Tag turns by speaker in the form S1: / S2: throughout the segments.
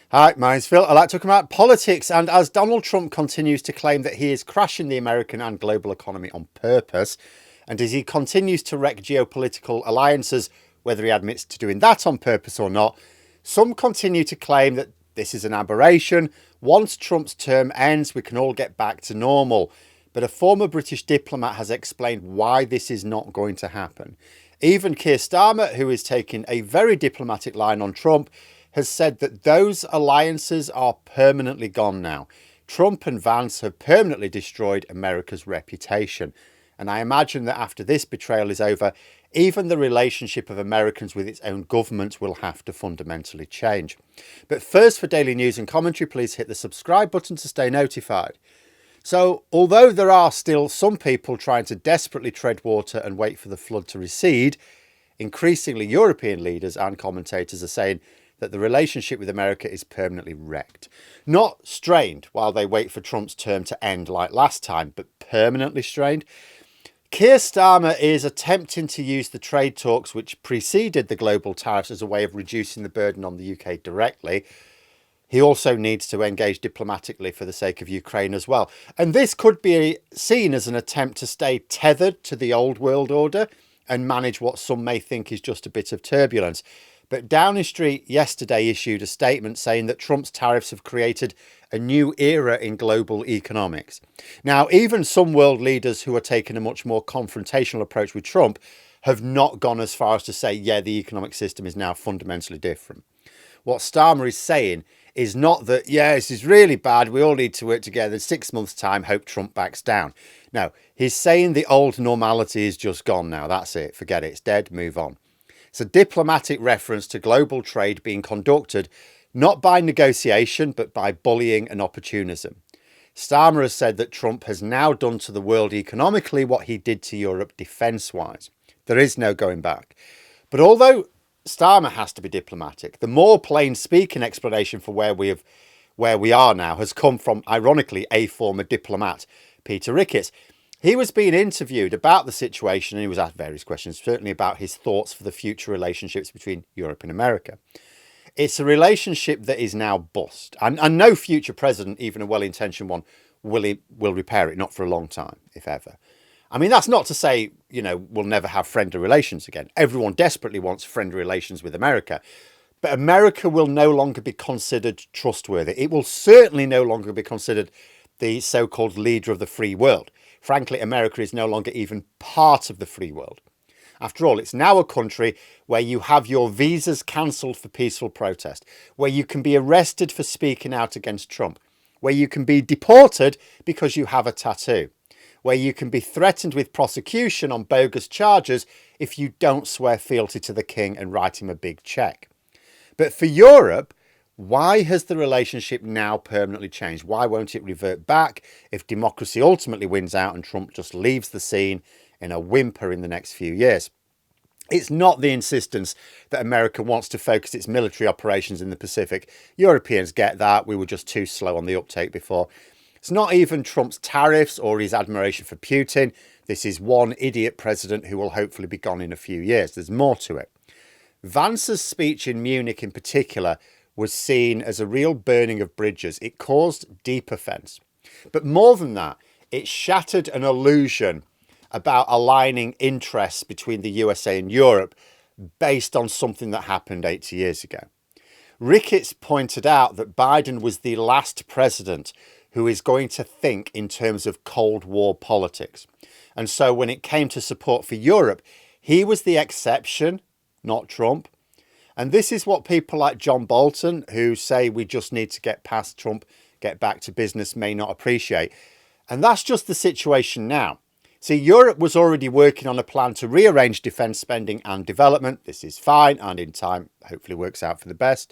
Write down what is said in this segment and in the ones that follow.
S1: Hi, my name's Phil. I like talking about politics, and as Donald Trump continues to claim that he is crashing the American and global economy on purpose, and as he continues to wreck geopolitical alliances, whether he admits to doing that on purpose or not, some continue to claim that this is an aberration. Once Trump's term ends, we can all get back to normal. But a former British diplomat has explained why this is not going to happen. Even Keir Starmer, who is taking a very diplomatic line on Trump, has said that those alliances are permanently gone now. Trump and Vance have permanently destroyed America's reputation. And I imagine that after this betrayal is over, even the relationship of Americans with its own government will have to fundamentally change. But first, for daily news and commentary, please hit the subscribe button to stay notified. So, although there are still some people trying to desperately tread water and wait for the flood to recede, increasingly European leaders and commentators are saying that the relationship with America is permanently wrecked. Not strained while they wait for Trump's term to end like last time, but permanently strained. Keir Starmer is attempting to use the trade talks which preceded the global tariffs as a way of reducing the burden on the UK directly. He also needs to engage diplomatically for the sake of Ukraine as well. And this could be seen as an attempt to stay tethered to the old world order and manage what some may think is just a bit of turbulence. But Downing Street yesterday issued a statement saying that Trump's tariffs have created a new era in global economics. Now, even some world leaders who are taking a much more confrontational approach with Trump have not gone as far as to say, yeah, the economic system is now fundamentally different. What Starmer is saying is not that, yeah, this is really bad, we all need to work together, in 6 months' time, hope Trump backs down. No, he's saying the old normality is just gone now. That's it. Forget it. It's dead. Move on. It's a diplomatic reference to global trade being conducted not by negotiation, but by bullying and opportunism. Starmer has said that Trump has now done to the world economically what he did to Europe defence-wise. There is no going back. But although Starmer has to be diplomatic, the more plain-speaking explanation for where we are now has come from, ironically, a former diplomat, Peter Ricketts. He was being interviewed about the situation and he was asked various questions, certainly about his thoughts for the future relationships between Europe and America. It's a relationship that is now bust, and no future president, even a well-intentioned one, will repair it, not for a long time, if ever. I mean, that's not to say, we'll never have friendly relations again. Everyone desperately wants friendly relations with America. But America will no longer be considered trustworthy. It will certainly no longer be considered the so-called leader of the free world. Frankly, America is no longer even part of the free world. After all, it's now a country where you have your visas cancelled for peaceful protest, where you can be arrested for speaking out against Trump, where you can be deported because you have a tattoo, where you can be threatened with prosecution on bogus charges if you don't swear fealty to the king and write him a big cheque. But for Europe, why has the relationship now permanently changed? Why won't it revert back if democracy ultimately wins out and Trump just leaves the scene in a whimper in the next few years? It's not the insistence that America wants to focus its military operations in the Pacific. Europeans get that. We were just too slow on the uptake before. It's not even Trump's tariffs or his admiration for Putin. This is one idiot president who will hopefully be gone in a few years. There's more to it. Vance's speech in Munich in particular was seen as a real burning of bridges. It caused deep offence. But more than that, it shattered an illusion about aligning interests between the USA and Europe based on something that happened 80 years ago. Ricketts pointed out that Biden was the last president who is going to think in terms of Cold War politics. And so when it came to support for Europe, he was the exception, not Trump. And this is what people like John Bolton, who say we just need to get past Trump, get back to business, may not appreciate. And that's just the situation now. See, Europe was already working on a plan to rearrange defence spending and development. This is fine and in time hopefully works out for the best.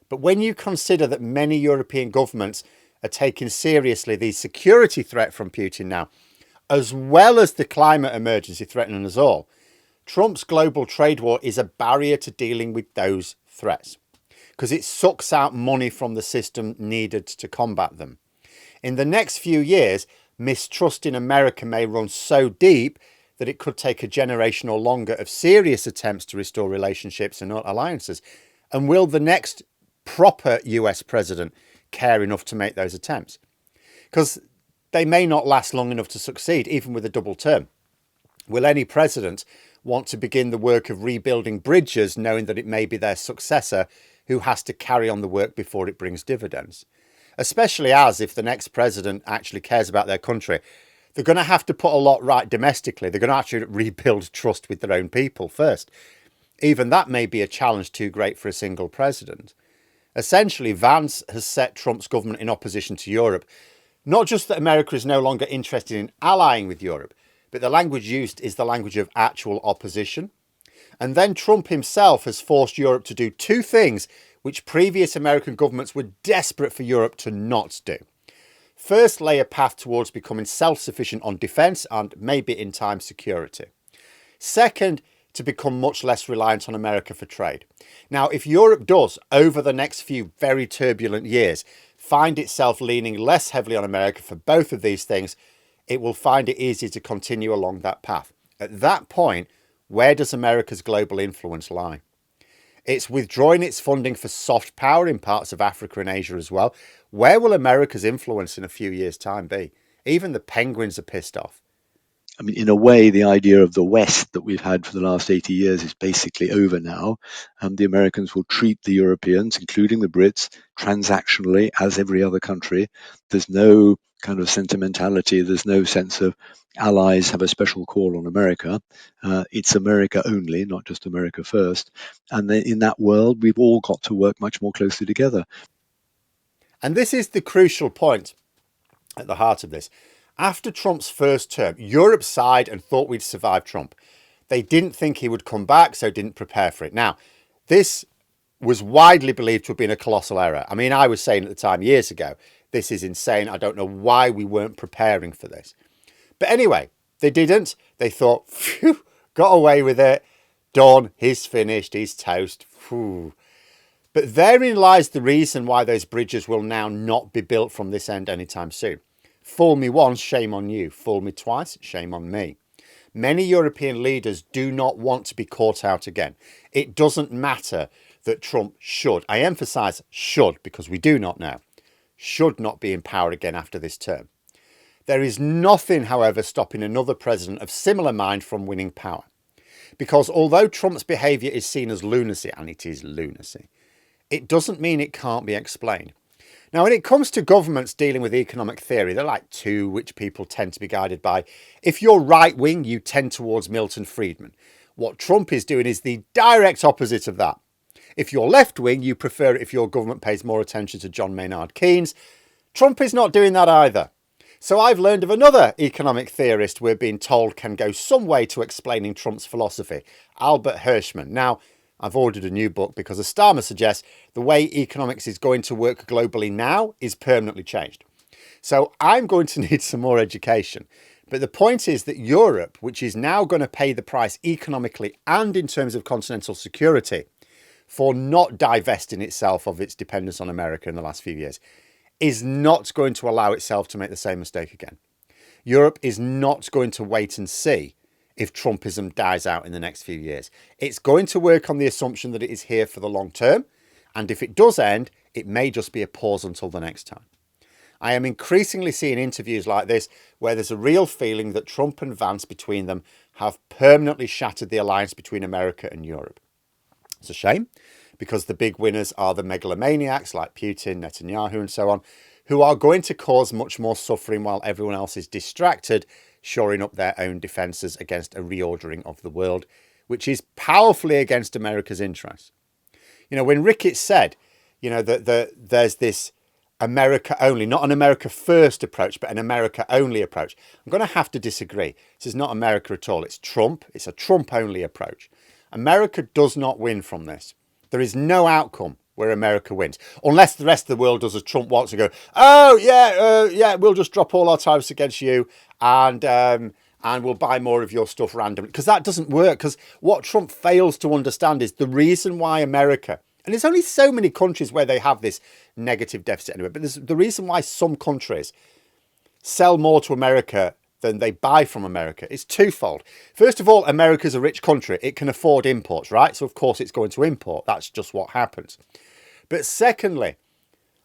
S1: But when you consider that many European governments are taking seriously the security threat from Putin now, as well as the climate emergency threatening us all, Trump's global trade war is a barrier to dealing with those threats because it sucks out money from the system needed to combat them. In the next few years, mistrust in America may run so deep that it could take a generation or longer of serious attempts to restore relationships and alliances. And will the next proper US president care enough to make those attempts? Because they may not last long enough to succeed, even with a double term. Will any president want to begin the work of rebuilding bridges, knowing that it may be their successor who has to carry on the work before it brings dividends? Especially as, if the next president actually cares about their country, they're going to have to put a lot right domestically. They're going to actually rebuild trust with their own people first. Even that may be a challenge too great for a single president. Essentially, Vance has set Trump's government in opposition to Europe. Not just that America is no longer interested in allying with Europe, but the language used is the language of actual opposition. And then Trump himself has forced Europe to do two things which previous American governments were desperate for Europe to not do. First, lay a path towards becoming self-sufficient on defence and maybe in time security. Second, to become much less reliant on America for trade. Now, if Europe does, over the next few very turbulent years, find itself leaning less heavily on America for both of these things, it will find it easier to continue along that path. At that point, where does America's global influence lie? It's withdrawing its funding for soft power in parts of Africa and Asia as well. Where will America's influence in a few years' time be? Even the penguins are pissed off.
S2: I mean, in a way, the idea of the West that we've had for the last 80 years is basically over now. The Americans will treat the Europeans, including the Brits, transactionally as every other country. There's no kind of sentimentality. There's no sense of allies have a special call on America. It's America only, not just America first. And then in that world, we've all got to work much more closely together.
S1: And this is the crucial point at the heart of this. After Trump's first term, Europe sighed and thought we'd survive Trump. They didn't think he would come back, so didn't prepare for it. Now, this was widely believed to have been a colossal error. I mean, I was saying at the time years ago, this is insane. I don't know why we weren't preparing for this. But anyway, they didn't. They thought, phew, got away with it. Done. He's finished. He's toast. Phew. But therein lies the reason why those bridges will now not be built from this end anytime soon. Fool me once, shame on you. Fool me twice, shame on me. Many European leaders do not want to be caught out again. It doesn't matter that Trump should, I emphasise should, because we do not know, should not be in power again after this term. There is nothing, however, stopping another president of similar mind from winning power. Because although Trump's behaviour is seen as lunacy, and it is lunacy, it doesn't mean it can't be explained. Now, when it comes to governments dealing with economic theory, they're like two which people tend to be guided by. If you're right wing, you tend towards Milton Friedman. What Trump is doing is the direct opposite of that. If you're left wing, you prefer it if your government pays more attention to John Maynard Keynes. Trump is not doing that either. So I've learned of another economic theorist we're being told can go some way to explaining Trump's philosophy, Albert Hirschman. Now, I've ordered a new book because, as Starmer suggests, the way economics is going to work globally now is permanently changed. So I'm going to need some more education. But the point is that Europe, which is now going to pay the price economically and in terms of continental security for not divesting itself of its dependence on America in the last few years, is not going to allow itself to make the same mistake again. Europe is not going to wait and see if Trumpism dies out in the next few years. It's going to work on the assumption that it is here for the long term. And if it does end, it may just be a pause until the next time. I am increasingly seeing interviews like this where there's a real feeling that Trump and Vance between them have permanently shattered the alliance between America and Europe. It's a shame, because the big winners are the megalomaniacs like Putin, Netanyahu and so on, who are going to cause much more suffering while everyone else is distracted, shoring up their own defences against a reordering of the world, which is powerfully against America's interests. You know, when Ricketts said, you know, that there's this America only, not an America first approach, but an America only approach, I'm going to have to disagree. This is not America at all. It's Trump. It's a Trump only approach. America does not win from this. There is no outcome where America wins, unless the rest of the world does as Trump wants to go, oh, yeah, we'll just drop all our tariffs against you and we'll buy more of your stuff randomly. Because that doesn't work. Because what Trump fails to understand is the reason why America, and there's only so many countries where they have this negative deficit anyway, but there's the reason why some countries sell more to America than they buy from America. It's twofold. First of all, America's a rich country. It can afford imports, right? So, of course, it's going to import. That's just what happens. But secondly,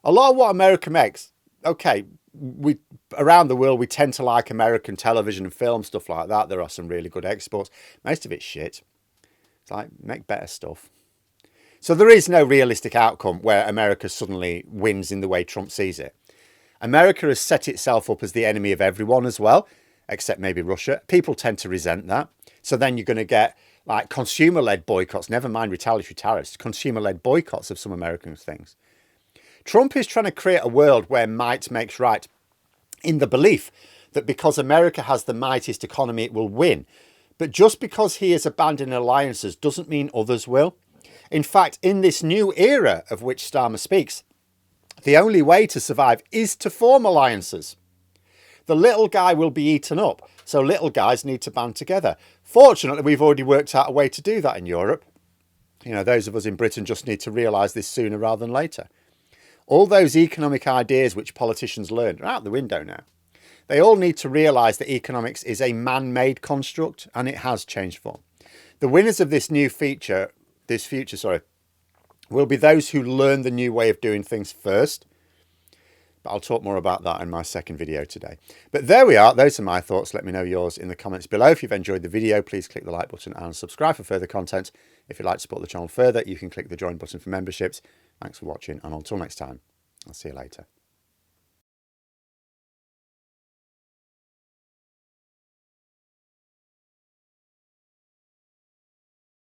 S1: a lot of what America makes, okay, we around the world we tend to like American television and film, stuff like that. There are some really good exports. Most of it's shit. It's like, make better stuff. So there is no realistic outcome where America suddenly wins in the way Trump sees it. America has set itself up as the enemy of everyone as well, except maybe Russia. People tend to resent that. So then you're going to get like consumer-led boycotts, never mind retaliatory tariffs, consumer-led boycotts of some American things. Trump is trying to create a world where might makes right, in the belief that because America has the mightiest economy, it will win. But just because he is abandoning alliances doesn't mean others will. In fact, in this new era of which Starmer speaks, the only way to survive is to form alliances. The little guy will be eaten up, so little guys need to band together. Fortunately, we've already worked out a way to do that in Europe. You know, those of us in Britain just need to realise this sooner rather than later. All those economic ideas which politicians learned are out the window now. They all need to realise that economics is a man-made construct, and it has changed form. The winners of this future, will be those who learn the new way of doing things first. But I'll talk more about that in my second video today. But there we are. Those are my thoughts. Let me know yours in the comments below. If you've enjoyed the video, please click the like button and subscribe for further content. If you'd like to support the channel further, you can click the join button for memberships. Thanks for watching, and until next time, I'll see you later.